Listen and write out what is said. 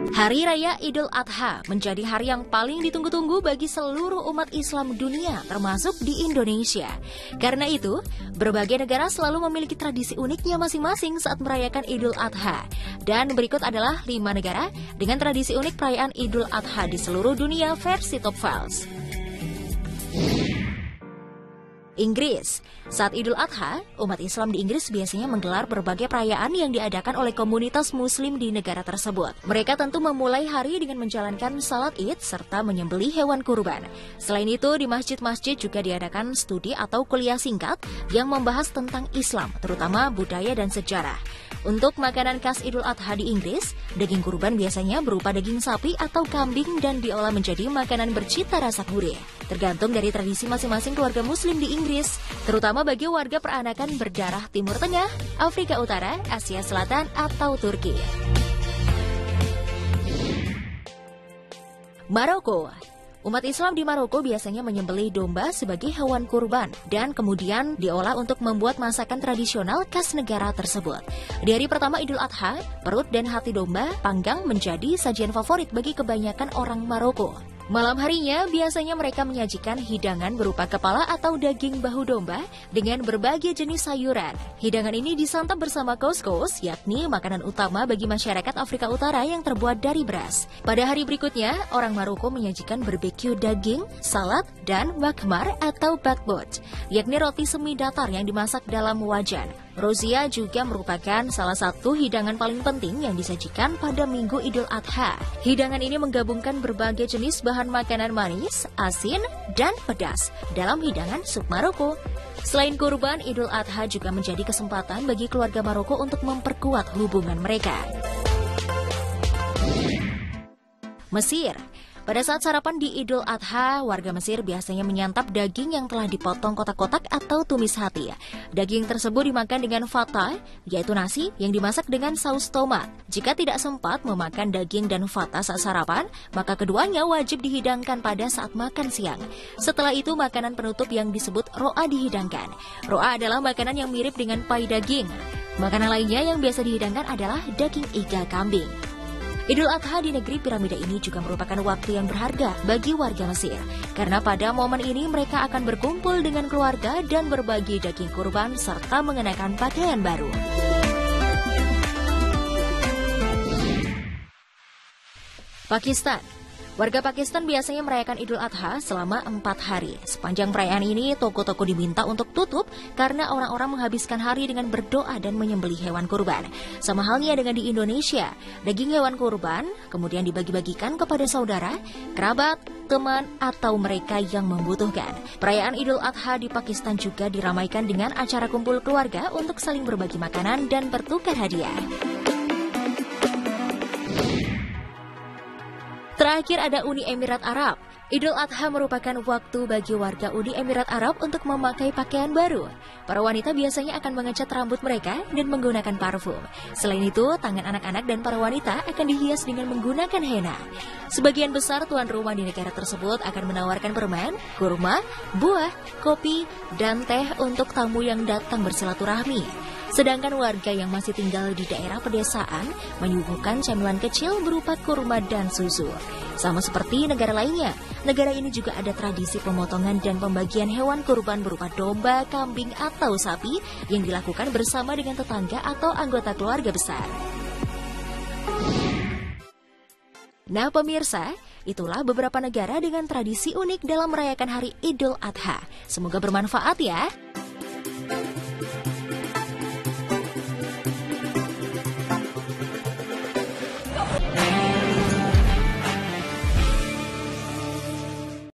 Hari Raya Idul Adha menjadi hari yang paling ditunggu-tunggu bagi seluruh umat Islam dunia, termasuk di Indonesia. Karena itu, berbagai negara selalu memiliki tradisi uniknya masing-masing saat merayakan Idul Adha. Dan berikut adalah 5 negara dengan tradisi unik perayaan Idul Adha di seluruh dunia versi Top Files. Inggris. Saat Idul Adha, umat Islam di Inggris biasanya menggelar berbagai perayaan yang diadakan oleh komunitas muslim di negara tersebut. Mereka tentu memulai hari dengan menjalankan salat Id serta menyembelih hewan kurban. Selain itu, di masjid-masjid juga diadakan studi atau kuliah singkat yang membahas tentang Islam, terutama budaya dan sejarah. Untuk makanan khas Idul Adha di Inggris, daging kurban biasanya berupa daging sapi atau kambing dan diolah menjadi makanan bercita rasa gurih. Tergantung dari tradisi masing-masing keluarga muslim di Inggris, terutama bagi warga peranakan berdarah Timur Tengah, Afrika Utara, Asia Selatan, atau Turki. Maroko. Umat Islam di Maroko biasanya menyembelih domba sebagai hewan kurban dan kemudian diolah untuk membuat masakan tradisional khas negara tersebut. Di hari pertama Idul Adha, perut dan hati domba panggang menjadi sajian favorit bagi kebanyakan orang Maroko. Malam harinya, biasanya mereka menyajikan hidangan berupa kepala atau daging bahu domba dengan berbagai jenis sayuran. Hidangan ini disantap bersama couscous, yakni makanan utama bagi masyarakat Afrika Utara yang terbuat dari beras. Pada hari berikutnya, orang Maroko menyajikan barbecue daging, salad, dan bakmar atau bakbot, yakni roti semi datar yang dimasak dalam wajan. Rozia juga merupakan salah satu hidangan paling penting yang disajikan pada Minggu Idul Adha. Hidangan ini menggabungkan berbagai jenis bahan makanan manis, asin, dan pedas dalam hidangan sup Maroko. Selain kurban, Idul Adha juga menjadi kesempatan bagi keluarga Maroko untuk memperkuat hubungan mereka. Mesir. Pada saat sarapan di Idul Adha, warga Mesir biasanya menyantap daging yang telah dipotong kotak-kotak atau tumis hati. Daging tersebut dimakan dengan fata, yaitu nasi yang dimasak dengan saus tomat. Jika tidak sempat memakan daging dan fata saat sarapan, maka keduanya wajib dihidangkan pada saat makan siang. Setelah itu, makanan penutup yang disebut ro'a dihidangkan. Ro'a adalah makanan yang mirip dengan pai daging. Makanan lainnya yang biasa dihidangkan adalah daging iga kambing. Idul Adha di negeri piramida ini juga merupakan waktu yang berharga bagi warga Mesir. Karena pada momen ini mereka akan berkumpul dengan keluarga dan berbagi daging kurban serta mengenakan pakaian baru. Pakistan. Warga Pakistan biasanya merayakan Idul Adha selama 4 hari. Sepanjang perayaan ini, toko-toko diminta untuk tutup karena orang-orang menghabiskan hari dengan berdoa dan menyembelih hewan kurban. Sama halnya dengan di Indonesia, daging hewan kurban kemudian dibagi-bagikan kepada saudara, kerabat, teman, atau mereka yang membutuhkan. Perayaan Idul Adha di Pakistan juga diramaikan dengan acara kumpul keluarga untuk saling berbagi makanan dan bertukar hadiah. Terakhir ada Uni Emirat Arab. Idul Adha merupakan waktu bagi warga Uni Emirat Arab untuk memakai pakaian baru. Para wanita biasanya akan mengecat rambut mereka dan menggunakan parfum. Selain itu, tangan anak-anak dan para wanita akan dihias dengan menggunakan henna. Sebagian besar tuan rumah di negara tersebut akan menawarkan permen, kurma, buah, kopi, dan teh untuk tamu yang datang bersilaturahmi. Sedangkan warga yang masih tinggal di daerah pedesaan menyuguhkan camilan kecil berupa kurma dan susu. Sama seperti negara lainnya, negara ini juga ada tradisi pemotongan dan pembagian hewan kurban berupa domba, kambing, atau sapi yang dilakukan bersama dengan tetangga atau anggota keluarga besar. Nah pemirsa, itulah beberapa negara dengan tradisi unik dalam merayakan hari Idul Adha. Semoga bermanfaat ya.